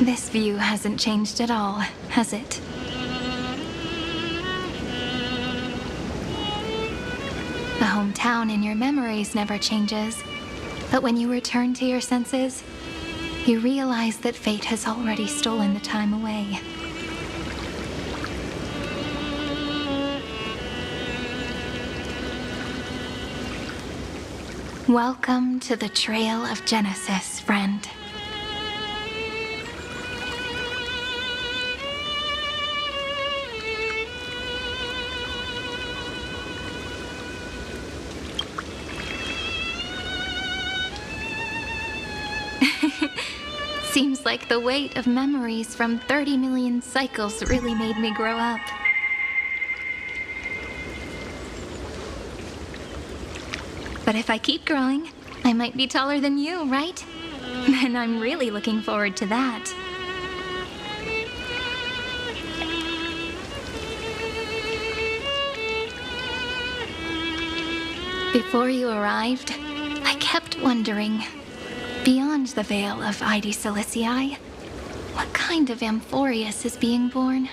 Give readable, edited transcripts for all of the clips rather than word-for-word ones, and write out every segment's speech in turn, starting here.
This view hasn't changed at all, has it? The hometown in your memories never changes, but when you return to your senses, you realize that fate has already stolen the time away. Welcome to the Trail of Genesis, friend. Seems like the weight of memories from 30 million cycles really made me grow up. But if I keep growing, I might be taller than you, right? And I'm really looking forward to that. Before you arrived, I kept wondering, beyond the veil of Ide Silicii, what kind of Amphorius is being born?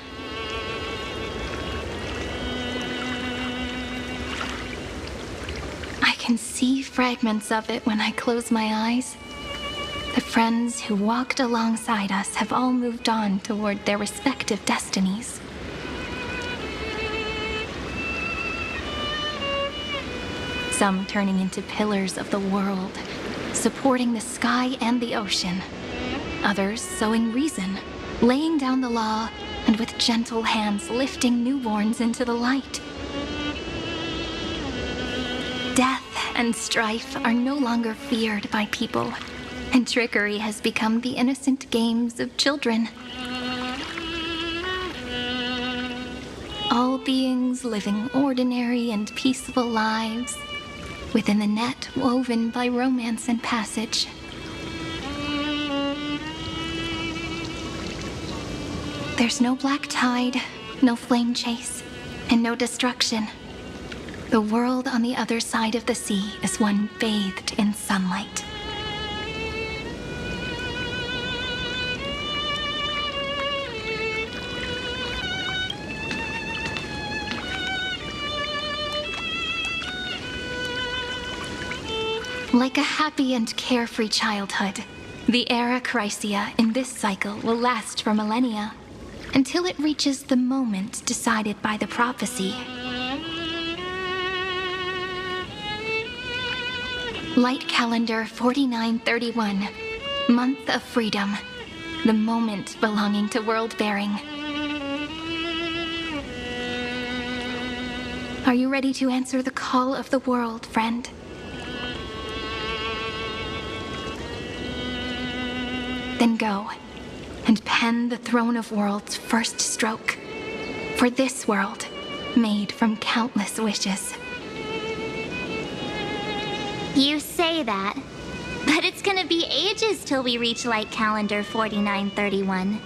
I can see fragments of it when I close my eyes. The friends who walked alongside us have all moved on toward their respective destinies. Some turning into pillars of the world, supporting the sky and the ocean. Others sowing reason, laying down the law, and with gentle hands lifting newborns into the light. Death and strife are no longer feared by people, and trickery has become the innocent games of children. All beings living ordinary and peaceful lives, within the net woven by romance and passage. There's no black tide, no flame chase, and no destruction. The world on the other side of the sea is one bathed in sunlight. Like a happy and carefree childhood, the era Chrysia in this cycle will last for millennia, until it reaches the moment decided by the prophecy. Light calendar 4931, month of freedom, the moment belonging to world-bearing. Are you ready to answer the call of the world, friend? Then go, and pen the Throne of Worlds' first stroke, for this world, made from countless wishes. You say that, but it's gonna be ages till we reach Light Calendar 4931.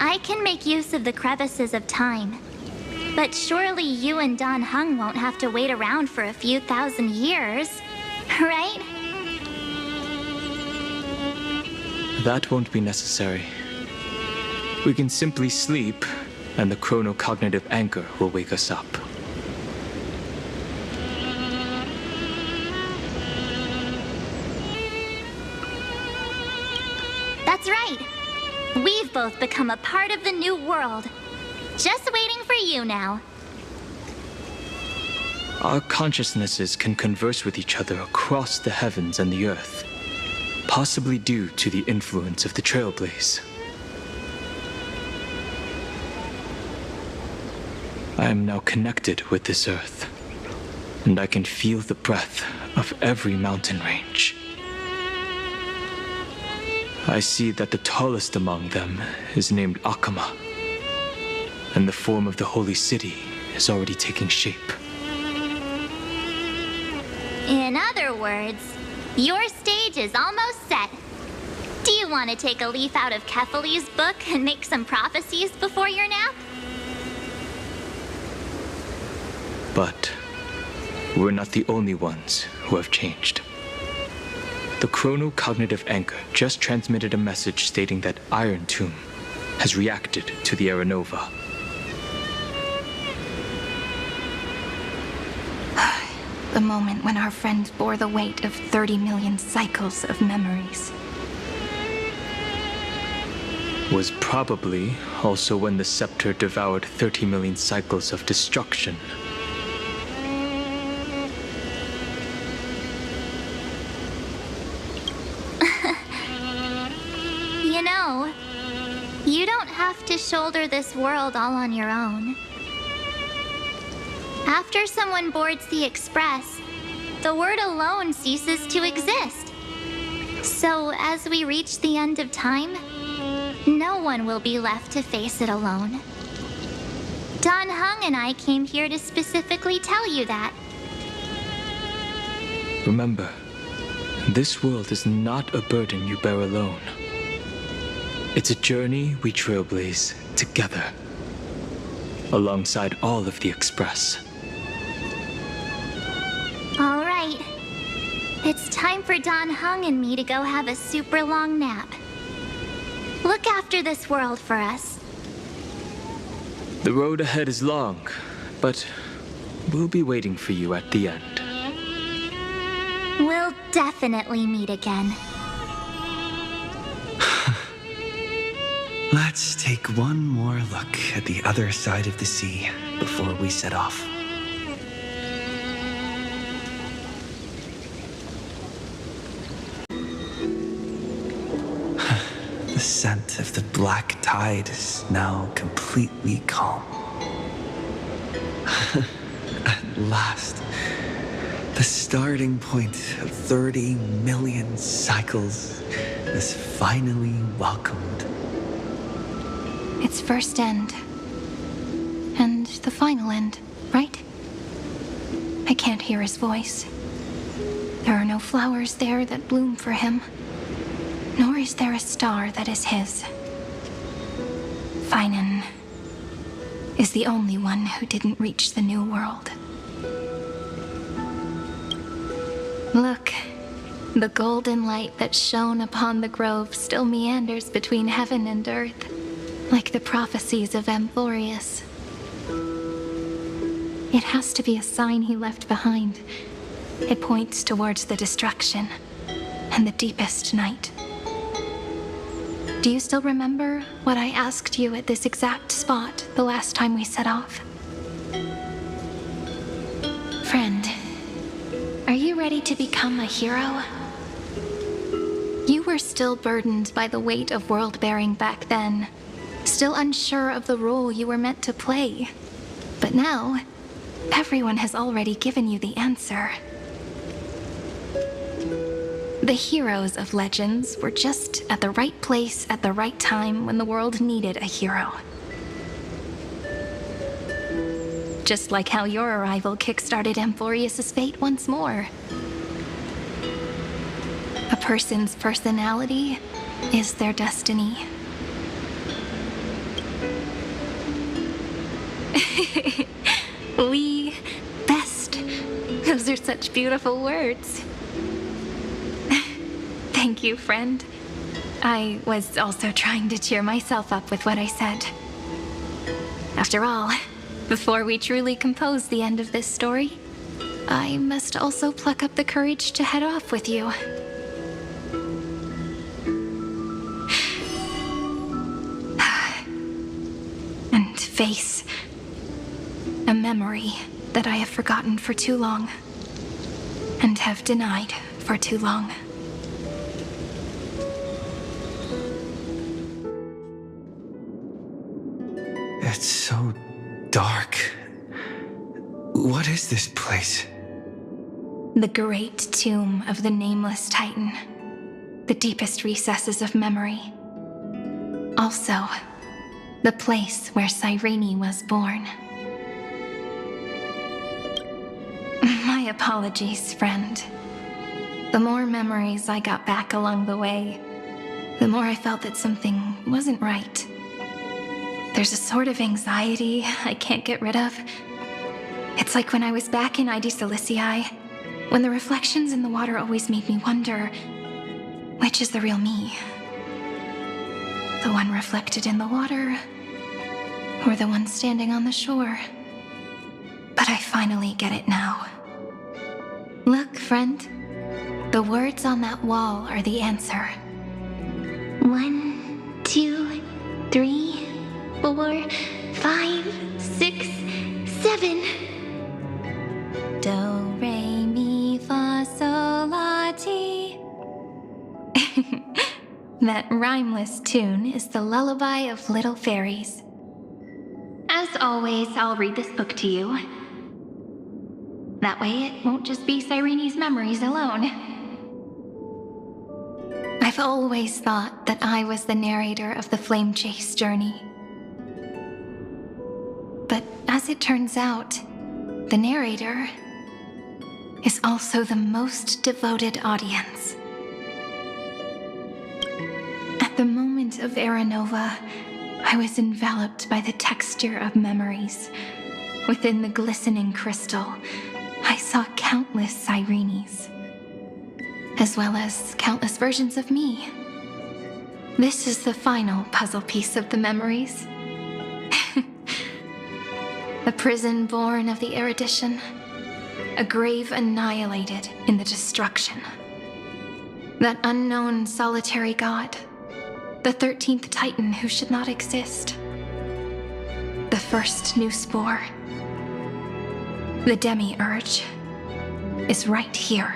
I can make use of the crevices of time, but surely you and Dan Heng won't have to wait around for a few thousand years, right? That won't be necessary. We can simply sleep, and the chronocognitive anchor will wake us up. That's right. We've both become a part of the new world. Just waiting for you now. Our consciousnesses can converse with each other across the heavens and the earth. Possibly due to the influence of the Trailblaze. I am now connected with this earth, and I can feel the breath of every mountain range. I see that the tallest among them is named Akama, and the form of the holy city is already taking shape. In other words, your stage is almost set. Do you want to take a leaf out of Kefali's book and make some prophecies before your nap? But we're not the only ones who have changed. The chronocognitive anchor just transmitted a message stating that Iron Tomb has reacted to the Aeronova. The moment when our friend bore the weight of 30 million cycles of memories. Was probably also when the scepter devoured 30 million cycles of destruction. You know, you don't have to shoulder this world all on your own. After someone boards the Express, the word alone ceases to exist. So as we reach the end of time, no one will be left to face it alone. Don Hung and I came here to specifically tell you that. Remember, this world is not a burden you bear alone. It's a journey we trailblaze together, alongside all of the Express. All right. It's time for Don Hung and me to go have a super long nap. Look after this world for us. The road ahead is long, but we'll be waiting for you at the end. We'll definitely meet again. Let's take one more look at the other side of the sea before we set off. The scent of the black tide is now completely calm. At last, the starting point of 30 million cycles is finally welcomed. Its first end. And the final end, right? I can't hear his voice. There are no flowers there that bloom for him. Nor is there a star that is his. Finan is the only one who didn't reach the new world. Look, the golden light that shone upon the grove still meanders between heaven and earth, like the prophecies of Amphorius. It has to be a sign he left behind. It points towards the destruction and the deepest night. Do you still remember what I asked you at this exact spot the last time we set off? Friend, are you ready to become a hero? You were still burdened by the weight of world-bearing back then, still unsure of the role you were meant to play. But now, everyone has already given you the answer. The heroes of legends were just at the right place at the right time when the world needed a hero. Just like how your arrival kickstarted Amphorius' fate once more. A person's personality is their destiny. We best. Those are such beautiful words. Thank you, friend. I was also trying to cheer myself up with what I said. After all, before we truly compose the end of this story, I must also pluck up the courage to head off with you. And face a memory that I have forgotten for too long, and have denied for too long. It's so dark. What is this place? The great tomb of the nameless Titan. The deepest recesses of memory. Also, the place where Cyrene was born. My apologies, friend. The more memories I got back along the way, the more I felt that something wasn't right. There's a sort of anxiety I can't get rid of. It's like when I was back in ID Silicii, when the reflections in the water always made me wonder, Which is the real me? The one reflected in the water, or the one standing on the shore? But I finally get it now. Look, friend. The words on that wall are the answer. 1, 2, 3, 4, 5, 6, 7. Do, re, mi, fa, sol, la, ti. That rhymeless tune is the lullaby of little fairies. As always, I'll read this book to you. That way it won't just be Cyrene's memories alone. I've always thought that I was the narrator of the Flame Chase journey. But as it turns out, the narrator is also the most devoted audience. At the moment of Aranova, I was enveloped by the texture of memories. Within the glistening crystal, I saw countless Cyrenes, as well as countless versions of me. This is the final puzzle piece of the memories. A prison born of the erudition, a grave annihilated in the destruction. That unknown solitary god, the 13th Titan who should not exist. The first new spore. The demiurge is right here.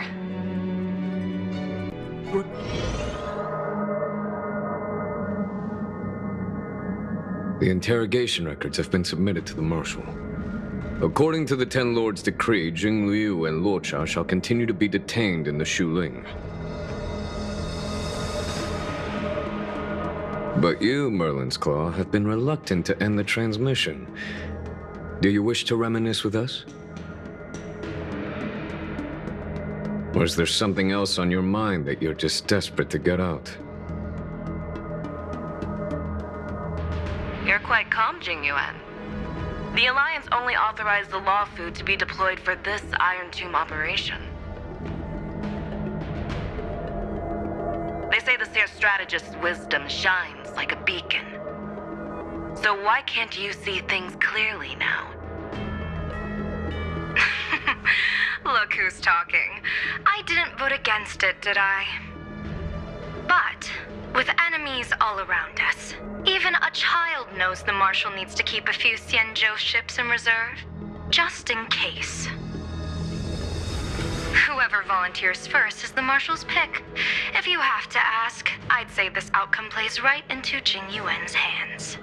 The interrogation records have been submitted to the Marshal. According to the Ten Lords' decree, Jing Liu and Luocha shall continue to be detained in the Shuling. But you, Merlin's Claw, have been reluctant to end the transmission. Do you wish to reminisce with us? Or is there something else on your mind that you're just desperate to get out? You're quite calm, Jing Yuan. The Alliance only authorized the Law Fu to be deployed for this Iron Tomb operation. They say the Seer Strategist's wisdom shines like a beacon. So why can't you see things clearly now? Look who's talking. I didn't vote against it, did I? But with enemies all around us, even a child knows the Marshal needs to keep a few Xianzhou ships in reserve, just in case. Whoever volunteers first is the Marshal's pick. If you have to ask, I'd say this outcome plays right into Jing Yuan's hands.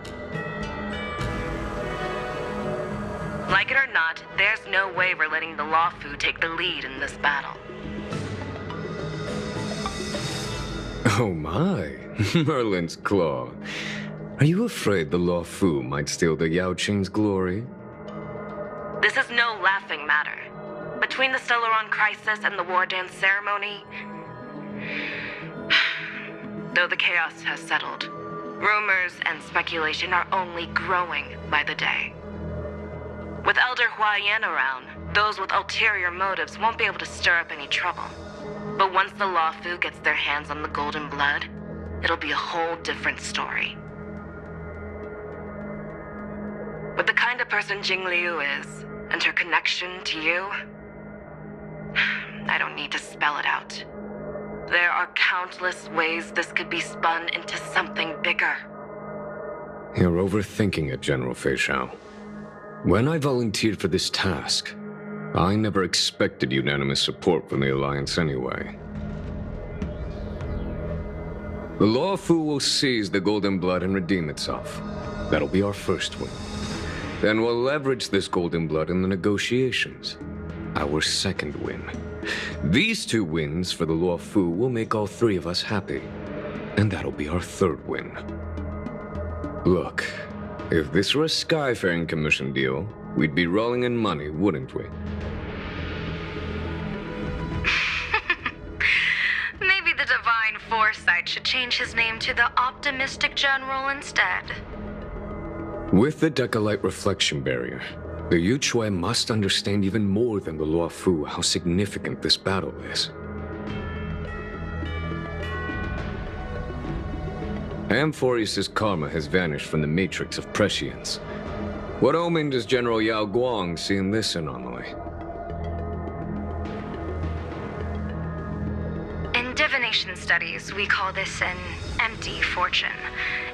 Like it or not, there's no way we're letting the Law Fu take the lead in this battle. Oh my, Merlin's Claw. Are you afraid the Law Fu might steal the Yao Qing's glory? This is no laughing matter. Between the Stellaron crisis and the War Dance ceremony, though the chaos has settled, rumors and speculation are only growing by the day. With Elder Huaiyan around, those with ulterior motives won't be able to stir up any trouble. But once the Law Fu gets their hands on the golden blood, it'll be a whole different story. With the kind of person Jing Liu is, and her connection to you, I don't need to spell it out. There are countless ways this could be spun into something bigger. You're overthinking it, General Fei Shao. When I volunteered for this task, I never expected unanimous support from the Alliance anyway. The Law Fu will seize the Golden Blood and redeem itself. That'll be our first win. Then we'll leverage this Golden Blood in the negotiations. Our second win. These 2 wins for the Law Fu will make all 3 of us happy. And that'll be our third win. Look, if this were a Skyfaring Commission deal, we'd be rolling in money, wouldn't we? Maybe the Divine Foresight should change his name to the Optimistic General instead. With the Decalite Reflection Barrier, the Yuchuan must understand even more than the Law Fu how significant this battle is. Amphorius' karma has vanished from the matrix of prescience. What omen does General Yao Guang see in this anomaly? In divination studies, we call this an empty fortune.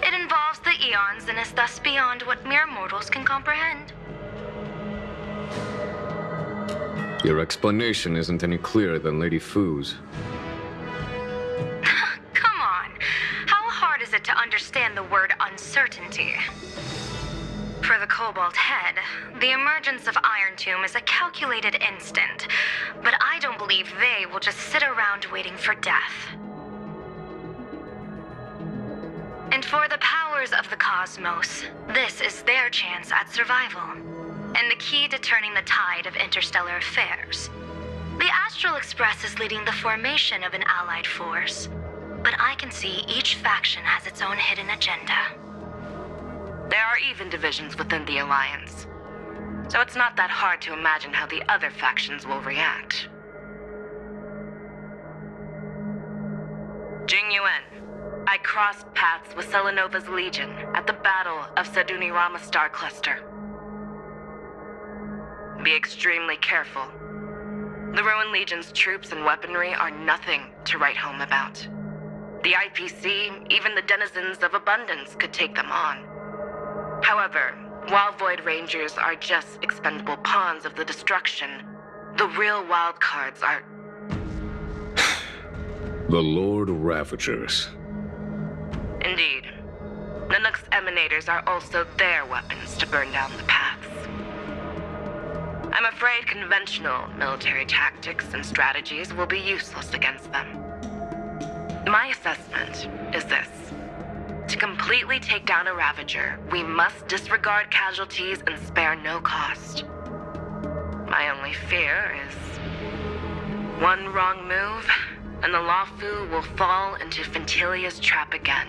It involves the eons and is thus beyond what mere mortals can comprehend. Your explanation isn't any clearer than Lady Fu's. Come on. How hard is it to understand the word uncertainty? For the Cobalt Head, the emergence of Iron Tomb is a calculated instant, but I don't believe they will just sit around waiting for death. And for the powers of the cosmos, this is their chance at survival, and the key to turning the tide of interstellar affairs. The Astral Express is leading the formation of an allied force, but I can see each faction has its own hidden agenda. There are even divisions within the Alliance, so it's not that hard to imagine how the other factions will react. Jing Yuan, I crossed paths with Selenova's Legion at the Battle of Sadunirama Star Cluster. Be extremely careful. The Ruin Legion's troops and weaponry are nothing to write home about. The IPC, even the denizens of Abundance, could take them on. However, while Void Rangers are just expendable pawns of the destruction, the real wild cards are... The Lord Ravagers. Indeed. Nanook's emanators are also their weapons to burn down the paths. I'm afraid conventional military tactics and strategies will be useless against them. My assessment is this. To completely take down a Ravager, we must disregard casualties and spare no cost. My only fear is one wrong move, and the Lawfu will fall into Fintilia's trap again,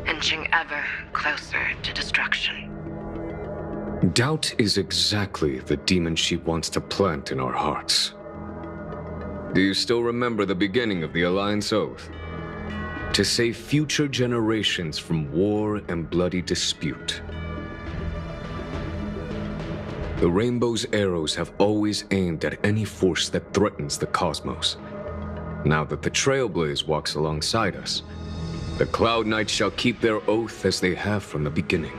inching ever closer to destruction. Doubt is exactly the demon she wants to plant in our hearts. Do you still remember the beginning of the Alliance Oath? To save future generations from war and bloody dispute. The Rainbow's arrows have always aimed at any force that threatens the cosmos. Now that the Trailblaze walks alongside us, the Cloud Knights shall keep their oath as they have from the beginning.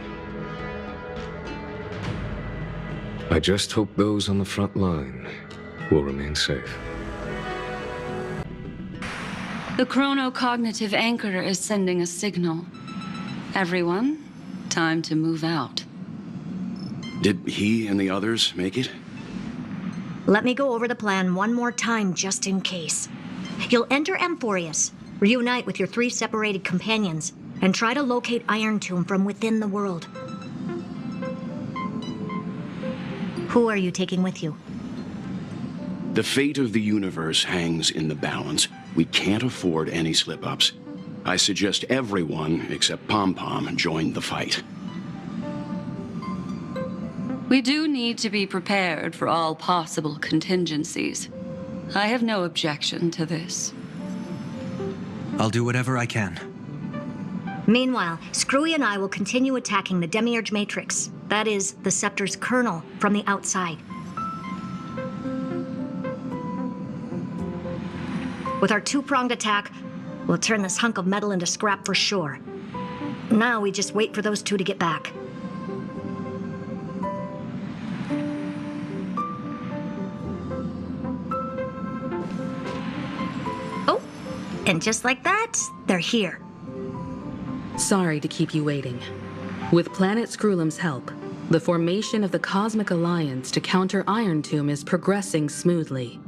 I just hope those on the front line will remain safe. The chronocognitive anchor is sending a signal. Everyone, time to move out. Did he and the others make it? Let me go over the plan one more time just in case. You'll enter Amphorius, reunite with your 3 separated companions, and try to locate Iron Tomb from within the world. Who are you taking with you? The fate of the universe hangs in the balance. We can't afford any slip-ups. I suggest everyone, except Pom-Pom, join the fight. We do need to be prepared for all possible contingencies. I have no objection to this. I'll do whatever I can. Meanwhile, Screwy and I will continue attacking the Demiurge Matrix. That is, the Scepter's kernel, from the outside. With our 2-pronged attack, we'll turn this hunk of metal into scrap for sure. Now we just wait for those 2 to get back. Oh, and just like that, they're here. Sorry to keep you waiting. With Planet Screwlum's help, the formation of the Cosmic Alliance to counter Iron Tomb is progressing smoothly.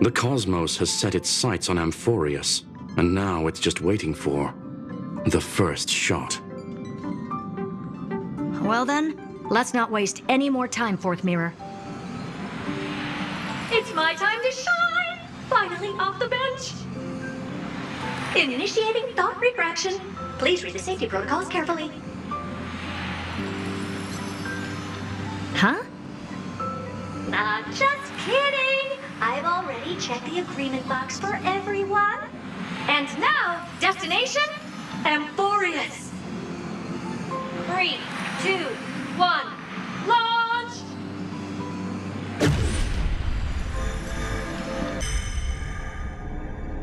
The cosmos has set its sights on Amphorius, and now it's just waiting for the first shot. Well then, let's not waste any more time, Fourth Mirror. It's my time to shine! Finally off the bench! Initiating thought retraction. Please read the safety protocols carefully. Huh? Just kidding! I've already checked the agreement box for everyone. And now, destination, Amphorius. 3, 2, 1, launch!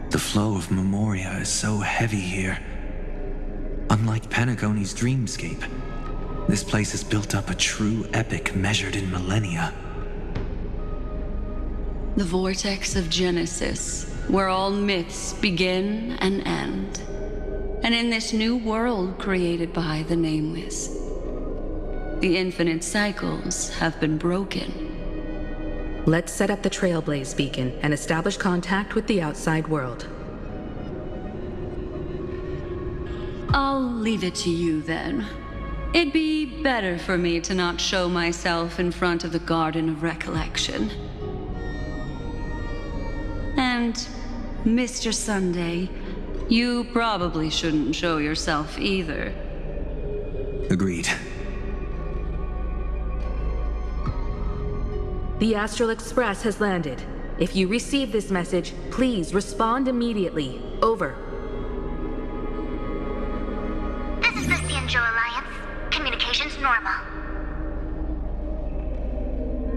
The flow of Memoria is so heavy here. Unlike Penacony's dreamscape, this place has built up a true epic measured in millennia. The vortex of Genesis, where all myths begin and end. And in this new world created by the Nameless, the infinite cycles have been broken. Let's set up the Trailblaze beacon and establish contact with the outside world. I'll leave it to you then. It'd be better for me to not show myself in front of the Garden of Recollection. And, Mr. Sunday, you probably shouldn't show yourself either. Agreed. The Astral Express has landed. If you receive this message, please respond immediately. Over. This is the Cianjo Alliance. Communications normal.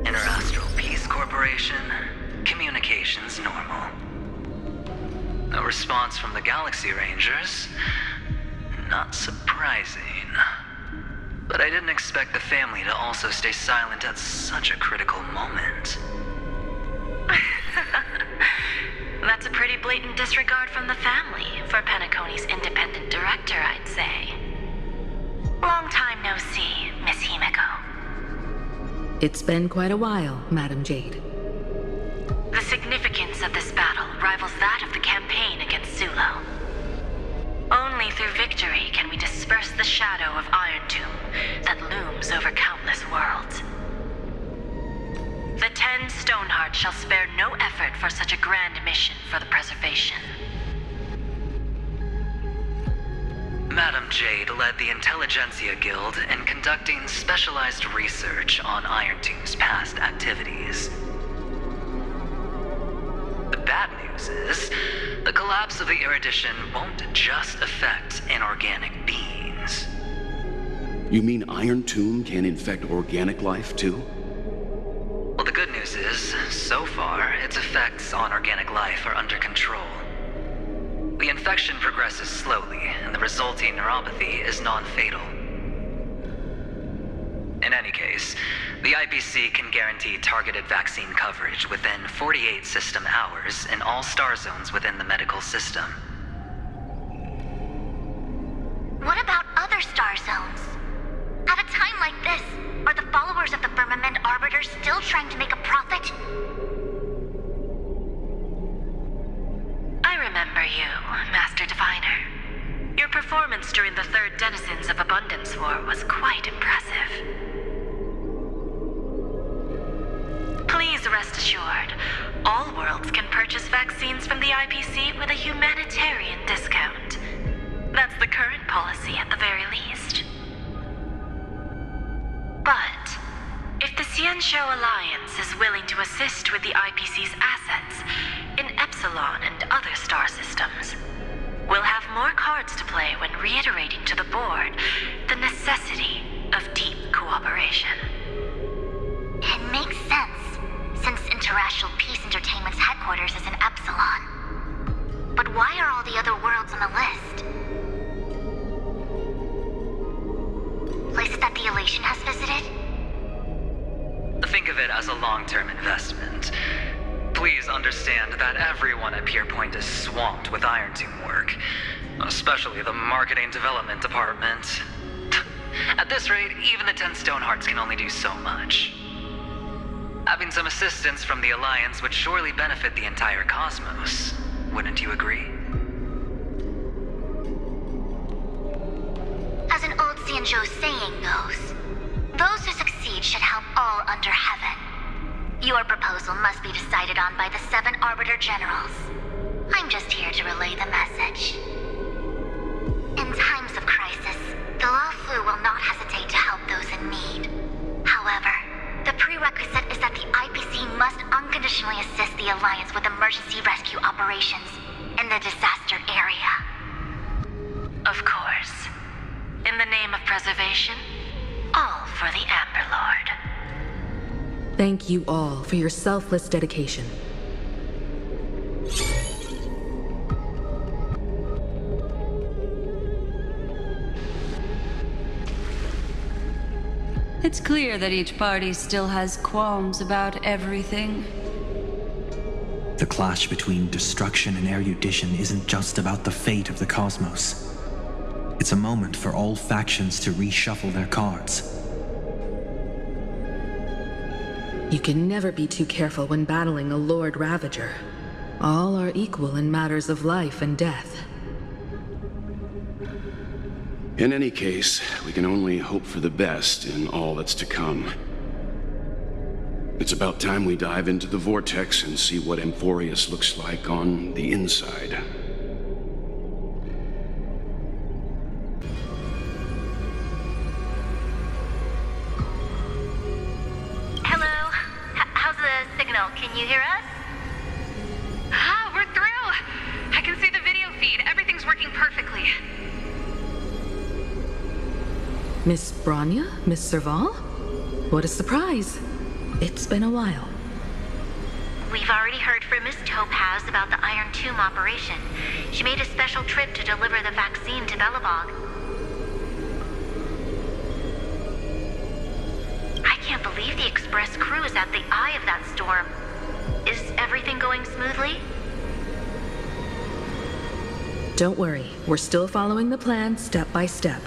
Interastral Peace Corporation. Communications normal. No response from the Galaxy Rangers. Not surprising. But I didn't expect the family to also stay silent at such a critical moment. That's a pretty blatant disregard from the family for Penacony's independent director, I'd say. Long time no see, Miss Himeko. It's been quite a while, Madam Jade. The significance of this battle rivals that of the campaign against Zulo. Only through victory can we disperse the shadow of Iron Tomb that looms over countless worlds. The 10 Stonehearts shall spare no effort for such a grand mission for the preservation. Madam Jade led the Intelligentsia Guild in conducting specialized research on Iron Tomb's past activities. The bad news is, the collapse of the Erudition won't just affect inorganic beings. You mean Iron Tomb can infect organic life, too? Well, the good news is, so far, its effects on organic life are under control. The infection progresses slowly, and the resulting neuropathy is non-fatal. In any case, the IPC can guarantee targeted vaccine coverage within 48 system hours in all star zones within the medical system. What about other star zones? At a time like this, are the followers of the Firmament Arbiter still trying to make a profit? I remember you, Master Diviner. Your performance during the Third Denizens of Abundance War was quite impressive. Please rest assured, all worlds can purchase vaccines from the IPC with a humanitarian discount. That's the current policy at the very least. But, if the Cianjo Alliance is willing to assist with the IPC's assets in Epsilon and other star systems, we'll have more cards to play when reiterating to the board the necessity of deep cooperation. It makes sense, since Interastral Peace Entertainment's headquarters is in Epsilon. But why are all the other worlds on the list? Places that the Elation has visited? Think of it as a long-term investment. Please understand that everyone at Pierpoint is swamped with Iron Tomb work, especially the marketing development department. At this rate, even the 10 Stonehearts can only do so much. Having some assistance from the Alliance would surely benefit the entire cosmos. Wouldn't you agree? As an old Cianjo saying goes, those who succeed should help all under heaven. Your proposal must be decided on by the 7 Arbiter Generals. I'm just here to relay the message. In times of crisis, the Lawfu will not hesitate to help those in need. However, the prerequisite is that the IPC must unconditionally assist the Alliance with emergency rescue operations in the disaster area. Thank you all for your selfless dedication. It's clear that each party still has qualms about everything. The clash between destruction and erudition isn't just about the fate of the cosmos. It's a moment for all factions to reshuffle their cards. You can never be too careful when battling a Lord Ravager. All are equal in matters of life and death. In any case, we can only hope for the best in all that's to come. It's about time we dive into the vortex and see what Amphorius looks like on the inside. Hello? How's the signal? Can you hear us? Ah, we're through! I can see the video feed. Everything's working perfectly. Miss Bronya? Miss Serval? What a surprise. It's been a while. We've already heard from Miss Topaz about the Iron Tomb operation. She made a special trip to deliver the vaccine to Belobog. I can't believe the Express crew is at the eye of that storm. Is everything going smoothly? Don't worry, we're still following the plan step by step.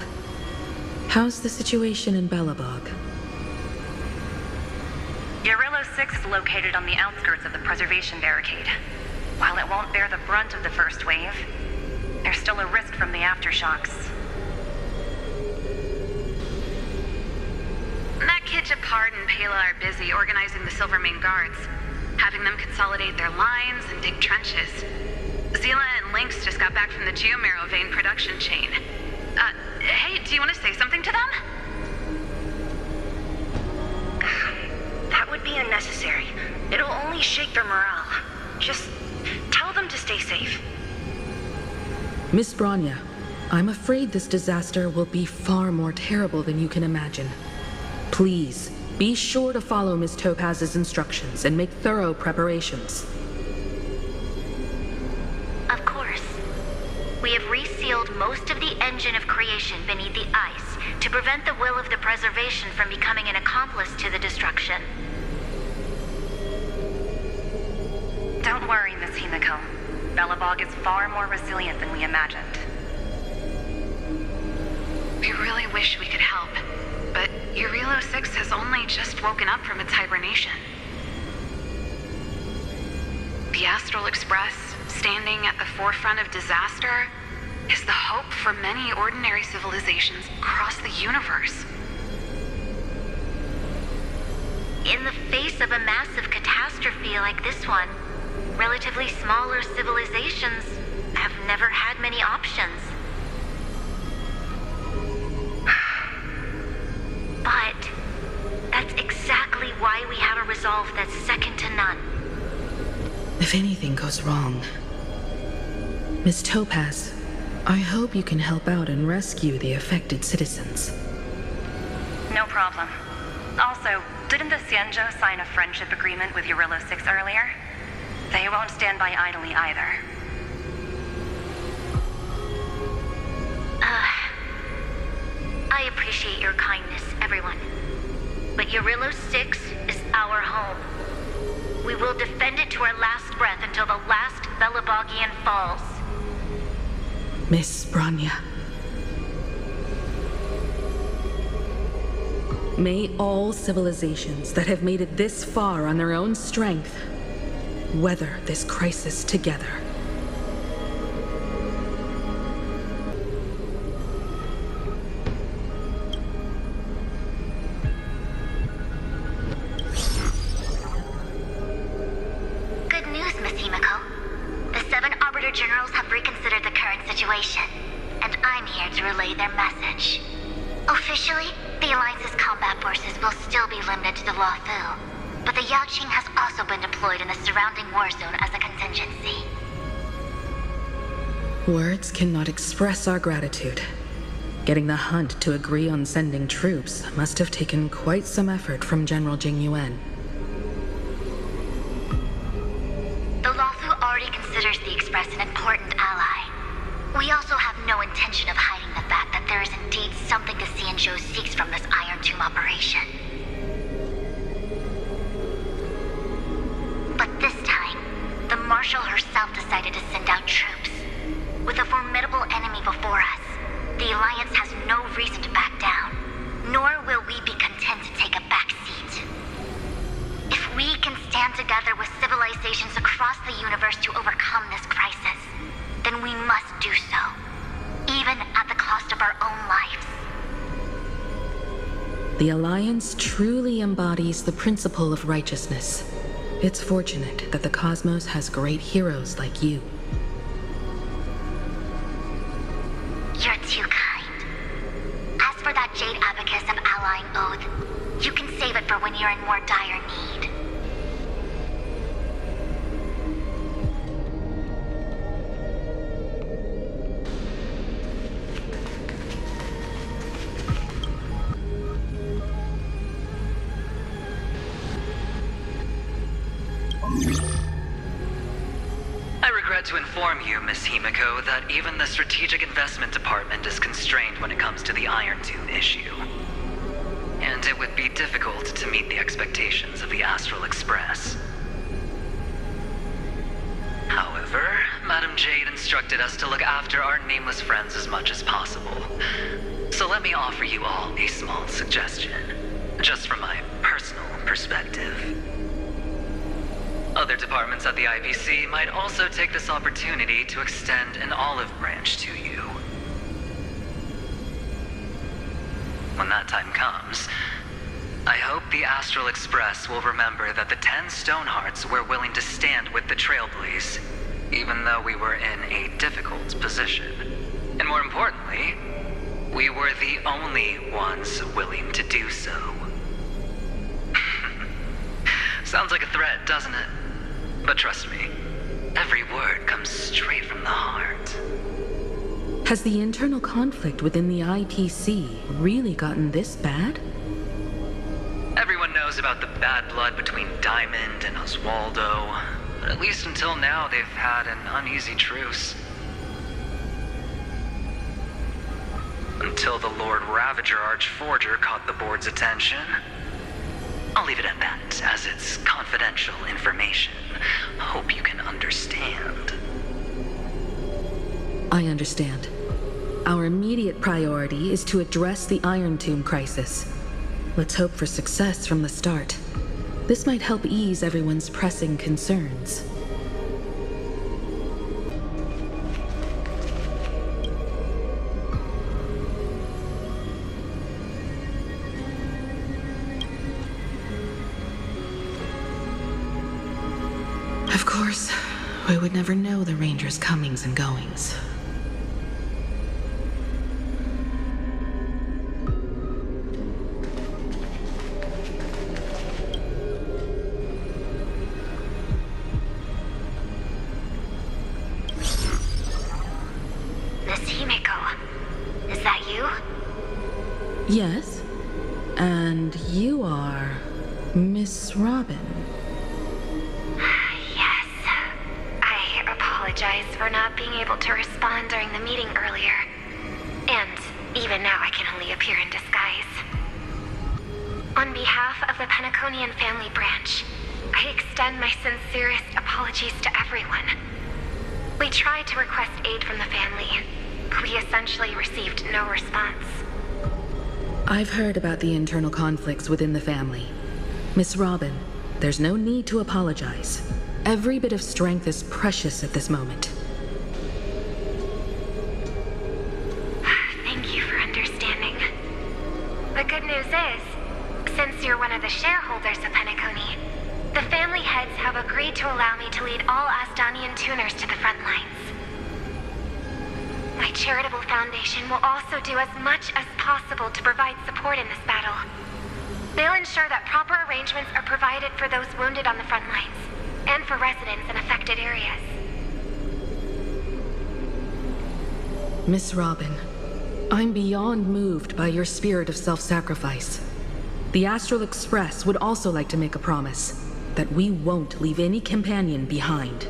How's the situation in Belobog? Urillo 6 is located on the outskirts of the preservation barricade. While it won't bear the brunt of the first wave, there's still a risk from the aftershocks. That kid Japard and Pela are busy organizing the Silvermane Guards, having them consolidate their lines and dig trenches. Zila and Lynx just got back from the Geomarrow vein production chain. Hey, do you want to say something to them? That would be unnecessary. It'll only shake their morale. Just tell them to stay safe. Miss Bronya, I'm afraid this disaster will be far more terrible than you can imagine. Please, be sure to follow Miss Topaz's instructions and make thorough preparations. Of course. We have resealed most of the engine of creation beneath the ice to prevent the will of the preservation from becoming an accomplice to the destruction. Don't worry, Miss Himiko. Belobog is far more resilient than we imagined. We really wish we could help, but Urillo 6 has only just woken up from its hibernation. The Astral Express, standing at the forefront of disaster, is the hope for many ordinary civilizations across the universe. In the face of a massive catastrophe like this one, relatively smaller civilizations have never had many options. But that's exactly why we have a resolve that's second to none. If anything goes wrong, Miss Topaz, I hope you can help out and rescue the affected citizens. No problem. Also, didn't the Xianzhou sign a friendship agreement with Urillo 6 earlier? They won't stand by idly either. I appreciate your kindness, everyone. But Urillo 6 is our home. We will defend it to our last breath until the last Belobogian falls. Miss Bronya. May all civilizations that have made it this far on their own strength weather this crisis together. Good news, Miss Himiko. The 7 Arbiter Generals have reconsidered the current situation, and I'm here to relay their message. Officially, the Alliance's combat forces will still be limited to the Luofu, but the Yaoqing has also been deployed in the surrounding war zone as a contingency. Words cannot express our gratitude. Getting the Hunt to agree on sending troops must have taken quite some effort from General Jing Yuan. decided to send out troops. With a formidable enemy before us, the Alliance has no reason to back down, nor will we be content to take a back seat. If we can stand together with civilizations across the universe to overcome this crisis, then we must do so, even at the cost of our own lives. The Alliance truly embodies the principle of righteousness. It's fortunate that the cosmos has great heroes like you. You're too kind. As for that Jade Abacus of Allying Oath, you can save it for when you're in more dire need. I regret to inform you, Miss Himiko, that even the Strategic Investment Department is constrained when it comes to the Iron Tomb issue. And it would be difficult to meet the expectations of the Astral Express. However, Madam Jade instructed us to look after our nameless friends as much as possible. So let me offer you all a small suggestion, just from my personal perspective. Other departments at the IPC might also take this opportunity to extend an olive branch to you. When that time comes, I hope the Astral Express will remember that the 10 Stonehearts were willing to stand with the Trailblaze, even though we were in a difficult position. And more importantly, we were the only ones willing to do so. Sounds like a threat, doesn't it? But trust me, every word comes straight from the heart. Has the internal conflict within the IPC really gotten this bad? Everyone knows about the bad blood between Diamond and Oswaldo, but at least until now they've had an uneasy truce. Until the Lord Ravager Archforger caught the board's attention. I'll leave it at that, as it's confidential information. Hope you can understand. I understand. Our immediate priority is to address the Iron Tomb crisis. Let's hope for success from the start. This might help ease everyone's pressing concerns. Of course, we would never know the Ranger's comings and goings. Miss Himiko, is that you? Yes, and you are Miss Robin. Yes. I apologize for not being able to respond during the meeting earlier. And even now I can only appear in disguise. On behalf of the Penaconian family branch, I extend my sincerest apologies to everyone. We tried to request aid from the family. We essentially received no response. I've heard about the internal conflicts within the family. Miss Robin, there's no need to apologize. Every bit of strength is precious at this moment. Thank you for understanding. The good news is, since you're one of the shareholders of Penacony, the family heads have agreed to allow me to lead all Astonian tuners to the front lines. My charitable foundation will also do as much as possible to provide support in this battle. They'll ensure that proper arrangements are provided for those wounded on the front lines, and for residents in affected areas. Miss Robin, I'm beyond moved by your spirit of self-sacrifice. The Astral Express would also like to make a promise that we won't leave any companion behind.